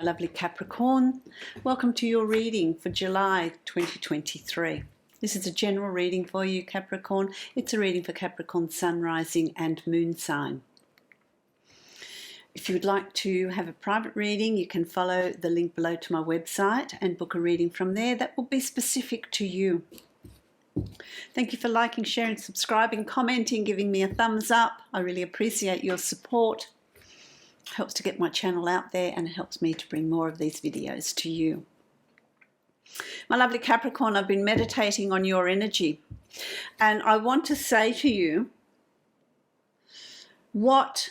My lovely Capricorn, welcome to your reading for July 2023. This is a general reading for you, Capricorn. It's a reading for Capricorn Sun, Rising and Moon sign. If you would like to have a private reading, you can follow the link below to my website and book a reading from there that will be specific to you. Thank you for liking, sharing, subscribing, commenting, giving me a thumbs up. I really appreciate your support. Helps to get my channel out there and it helps me to bring more of these videos to you. My lovely Capricorn, I've been meditating on your energy and I want to say to you, what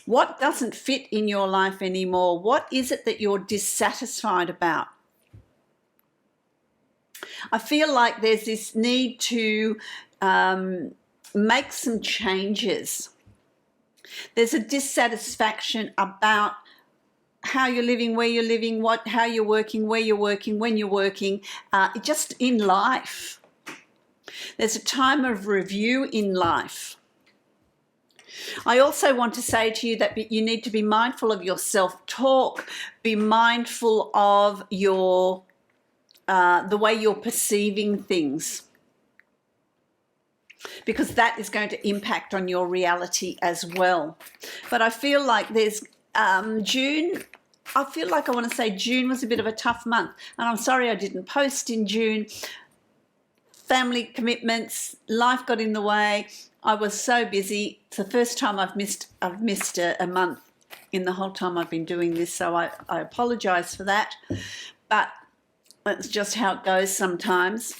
doesn't fit in your life anymore? What is it that you're dissatisfied about? I feel like there's this need to make some changes. There's a dissatisfaction about how you're living, where you're living, how you're working, where you're working, when you're working, just in life. There's a time of review in life. I also want to say to you that you need to be mindful of your self-talk, be mindful of your the way you're perceiving things, because that is going to impact on your reality as well. But I feel like there's June, I feel like I want to say June was a bit of a tough month, and I'm sorry I didn't post in June. Family commitments, life got in the way. I was so busy. It's the first time I've missed a month in the whole time I've been doing this, so I apologize for that, but that's just how it goes sometimes.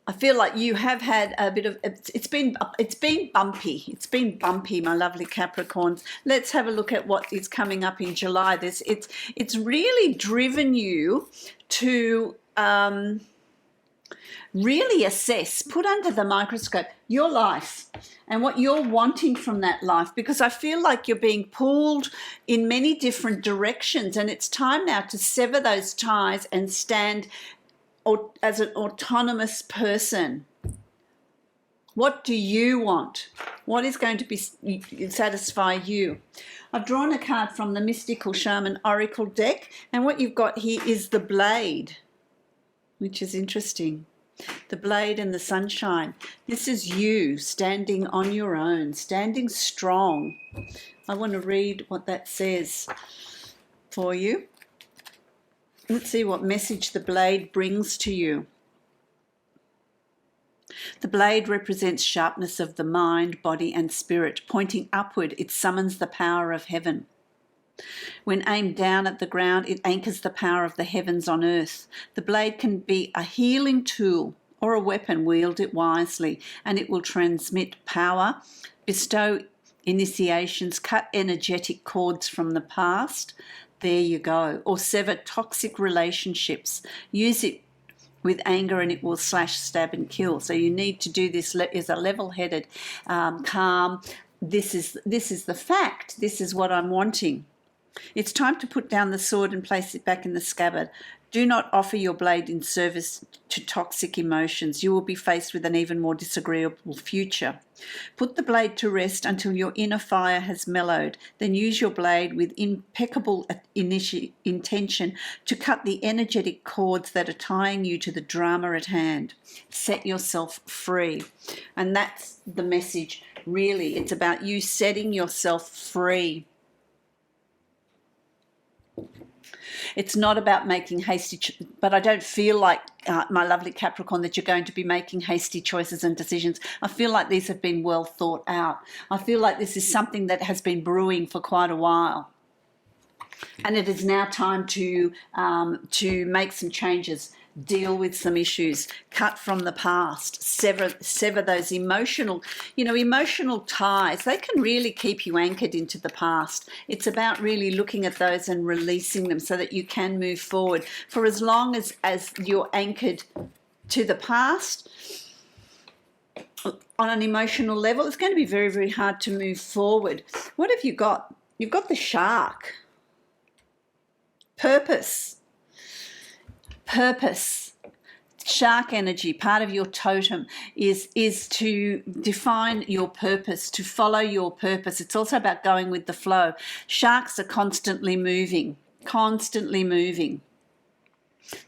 I feel like you have had a bit of, it's been bumpy. It's been bumpy, my lovely Capricorns. Let's have a look at what is coming up in July. It's really driven you to really assess, put under the microscope your life and what you're wanting from that life, because I feel like you're being pulled in many different directions, and it's time now to sever those ties and stand as an autonomous person. What do you want? What is going to satisfy you? I've drawn a card from the Mystical Shaman Oracle deck, and what you've got here is the Blade, which is interesting. The Blade and the Sunshine. This is you standing on your own, standing strong. I want to read what that says for you. Let's see what message the Blade brings to you. The Blade represents sharpness of the mind, body and spirit. Pointing upward, it summons the power of heaven. When aimed down at the ground, it anchors the power of the heavens on earth. The blade can be a healing tool or a weapon. Wield it wisely, and it will transmit power, bestow initiations, cut energetic cords from the past. There you go. Or sever toxic relationships. Use it with anger and it will slash, stab and kill. So you need to do this as a level-headed, calm. This is the fact. This is what I'm wanting. It's time to put down the sword and place it back in the scabbard. Do not offer your blade in service to toxic emotions. You will be faced with an even more disagreeable future. Put the blade to rest until your inner fire has mellowed. Then use your blade with impeccable intention to cut the energetic cords that are tying you to the drama at hand. Set yourself free. And that's the message, really. It's about you setting yourself free. It's not about making hasty, but I don't feel like, my lovely Capricorn, that you're going to be making hasty choices and decisions. I feel like these have been well thought out. I feel like this is something that has been brewing for quite a while. And it is now time to make some changes, deal with some issues, cut from the past, sever those emotional ties. They can really keep you anchored into the past. It's about really looking at those and releasing them so that you can move forward. For as long as you're anchored to the past on an emotional level, it's going to be very, very hard to move forward. What have you got? You've got the Shark. Purpose. Shark energy, part of your totem, is to define your purpose, to follow your purpose. It's also about going with the flow. Sharks are constantly moving, constantly moving.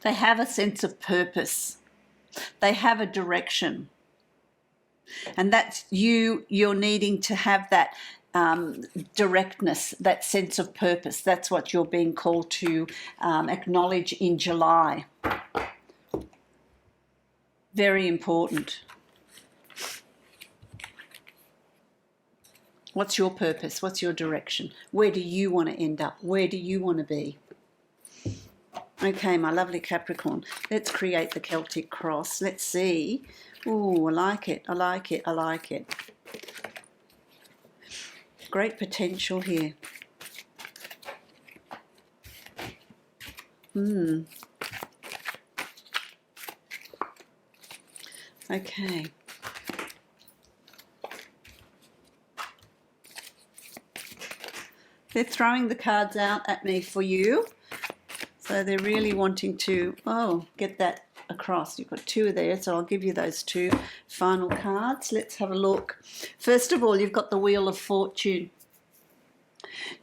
They have a sense of purpose. They have a direction. And that's you're needing to have that directness, that sense of purpose. That's what you're being called to acknowledge in July. Very important. What's your purpose? What's your direction? Where do you want to end up? Where do you want to be? Okay, my lovely Capricorn, let's create the Celtic cross. Let's see. Ooh, I like it. I like it. I like it. Great potential here. Okay. They're throwing the cards out at me for you. So they're really wanting to, get that across. You've got two there, so I'll give you those two final cards. Let's have a look. First of all, you've got the Wheel of Fortune.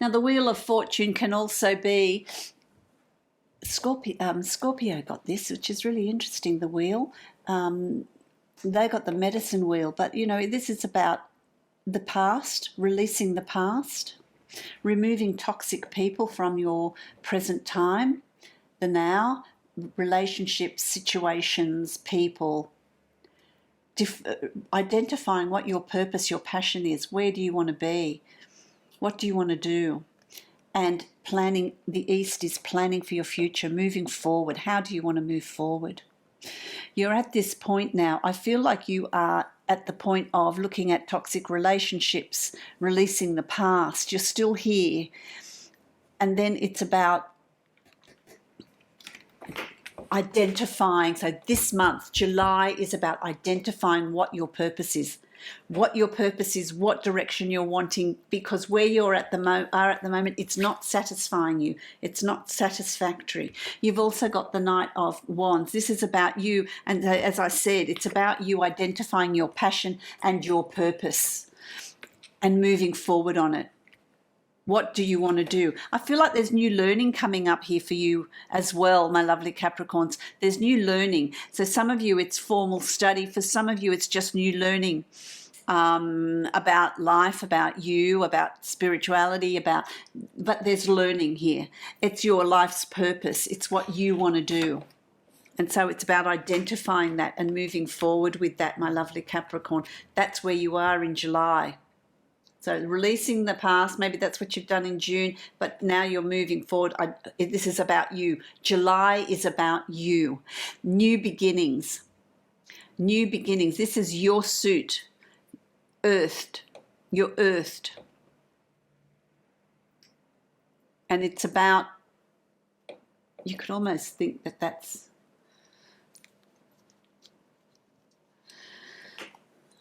Now, the Wheel of Fortune can also be Scorpio got this, which is really interesting, the wheel. They got the medicine wheel, but, this is about the past, releasing the past, removing toxic people from your present time, the now, relationships, situations, people, identifying what your purpose, your passion is. Where do you want to be? What do you want to do? And planning, the East is planning for your future, moving forward. How do you want to move forward? You're at this point now. I feel like you are at the point of looking at toxic relationships, releasing the past. You're still here. And then it's about identifying. So this month, July, is about identifying what your purpose is. What your purpose is, what direction you're wanting, because where you're at the moment, it's not satisfying you. It's not satisfactory. You've also got the Knight of Wands. This is about you, and as I said, it's about you identifying your passion and your purpose and moving forward on it. What do you want to do? I feel like there's new learning coming up here for you as well, my lovely Capricorns. There's new learning. So some of you, it's formal study. For some of you, it's just new learning about life, about you, about spirituality, but there's learning here. It's your life's purpose. It's what you want to do. And so it's about identifying that and moving forward with that, my lovely Capricorn. That's where you are in July. So releasing the past, maybe that's what you've done in June, but now you're moving forward. This is about you. July is about you. New beginnings. New beginnings. This is your suit. Earthed. You're earthed. And it's about, you could almost think that that's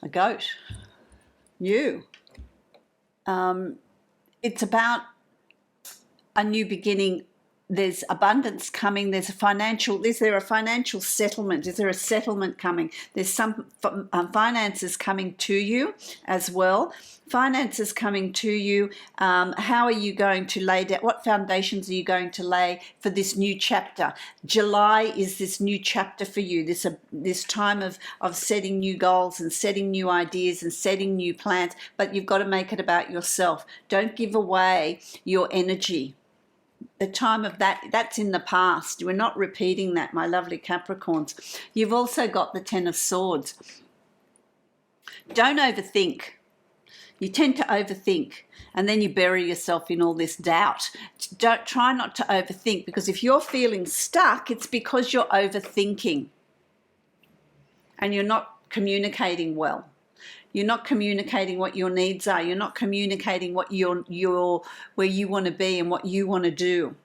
a goat. You. It's about a new beginning. There's abundance coming. Is there a financial settlement? Is there a settlement coming? There's some finances coming to you as well. Finances coming to you. How are you going to lay down? What foundations are you going to lay for this new chapter? July is this new chapter for you. This time of setting new goals and setting new ideas and setting new plans. But you've got to make it about yourself. Don't give away your energy. The time of that's in the past. We're not repeating that, my lovely Capricorns. You've also got the Ten of Swords. Don't overthink. You tend to overthink, and then you bury yourself in all this doubt. Try not to overthink, because if you're feeling stuck, it's because you're overthinking and you're not communicating well. You're not communicating what your needs are. You're not communicating what where you want to be and what you want to do.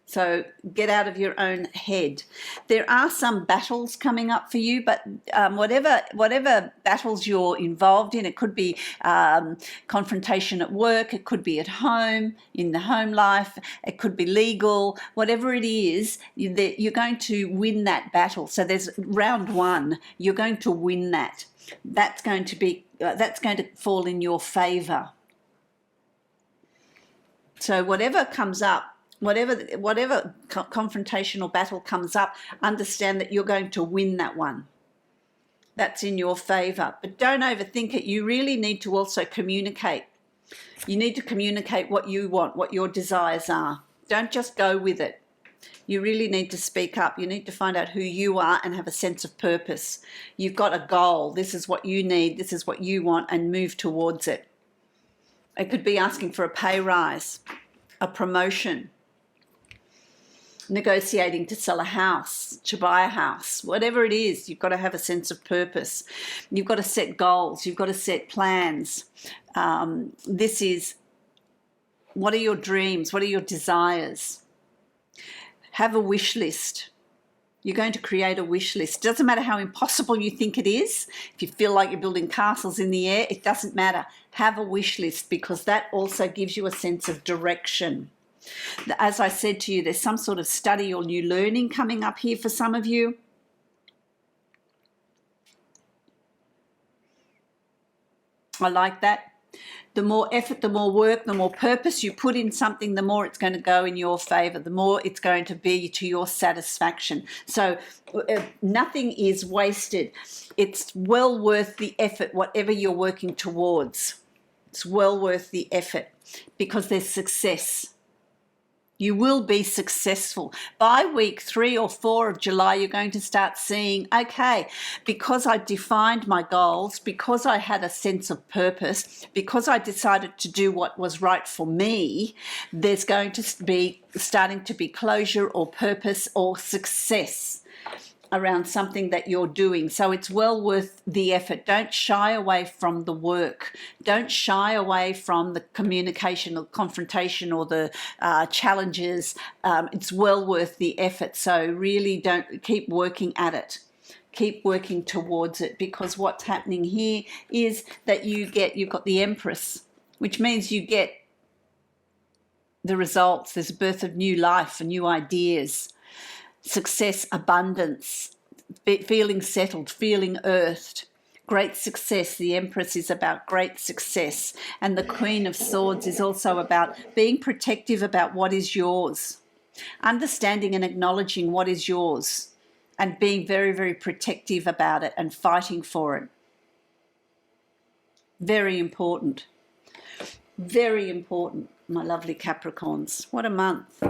So get out of your own head. There are some battles coming up for you, but whatever battles you're involved in, it could be confrontation at work, it could be at home, in the home life, it could be legal, whatever it is, you're going to win that battle. So there's round one, you're going to win that. That's going to fall in your favor. So whatever comes up, whatever confrontational battle comes up, understand that you're going to win that one. That's in your favor. But don't overthink it. You really need to also communicate. You need to communicate what you want, what your desires are. Don't just go with it. You really need to speak up. You need to find out who you are and have a sense of purpose. You've got a goal. This is what you need. This is what you want, and move towards it. It could be asking for a pay rise, a promotion, negotiating to sell a house, to buy a house, whatever it is. You've got to have a sense of purpose. You've got to set goals. You've got to set plans. This is, what are your dreams? What are your desires? Have a wish list. You're going to create a wish list. Doesn't matter how impossible you think it is. If you feel like you're building castles in the air, it doesn't matter. Have a wish list, because that also gives you a sense of direction. As I said to you, there's some sort of study or new learning coming up here for some of you. I like that. The more effort, the more work, the more purpose you put in something, the more it's going to go in your favor, the more it's going to be to your satisfaction. So nothing is wasted. It's well worth the effort, whatever you're working towards. It's well worth the effort, because there's success. You will be successful. By week 3 or 4 of July, you're going to start seeing, okay, because I defined my goals, because I had a sense of purpose, because I decided to do what was right for me, there's going to be starting to be closure or purpose or success around something that you're doing. So it's well worth the effort. Don't shy away from the work. Don't shy away from the communication or confrontation or the challenges. It's well worth the effort. So really don't keep working at it. Keep working towards it, because what's happening here is that you've got the Empress, which means you get the results. There's a birth of new life and new ideas. Success, abundance, feeling settled, feeling earthed, great success. The Empress is about great success, and the Queen of Swords is also about being protective about what is yours, understanding and acknowledging what is yours, and being very, very protective about it and fighting for it. Very important. Very important, my lovely Capricorns. What a month.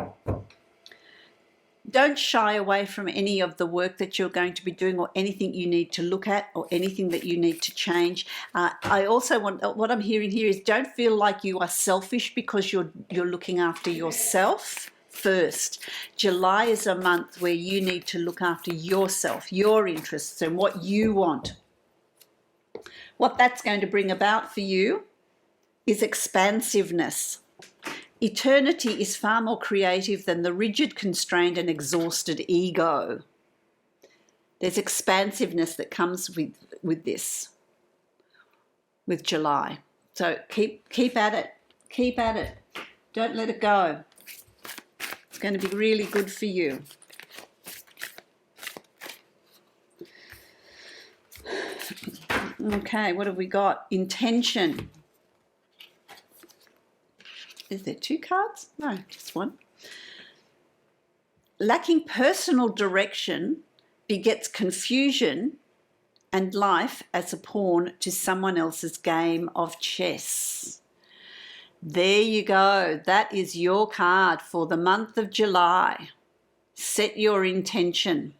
Don't shy away from any of the work that you're going to be doing, or anything you need to look at, or anything that you need to change. I also want, what I'm hearing here is, don't feel like you are selfish because you're looking after yourself first. July is a month where you need to look after yourself, your interests, and what you want. What that's going to bring about for you is expansiveness. Eternity is far more creative than the rigid, constrained, and exhausted ego. There's expansiveness that comes with this, with July. So keep at it. Keep at it. Don't let it go. It's going to be really good for you. Okay, what have we got? Intention. Is there 2 cards? No, just one. Lacking personal direction begets confusion and life as a pawn to someone else's game of chess. There you go. That is your card for the month of July. Set your intention.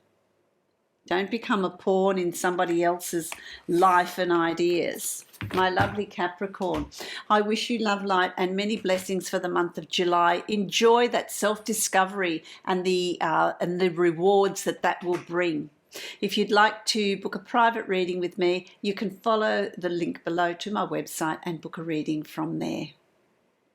Don't become a pawn in somebody else's life and ideas. My lovely Capricorn, I wish you love, light, and many blessings for the month of July. Enjoy that self-discovery and the rewards that will bring. If you'd like to book a private reading with me, you can follow the link below to my website and book a reading from there.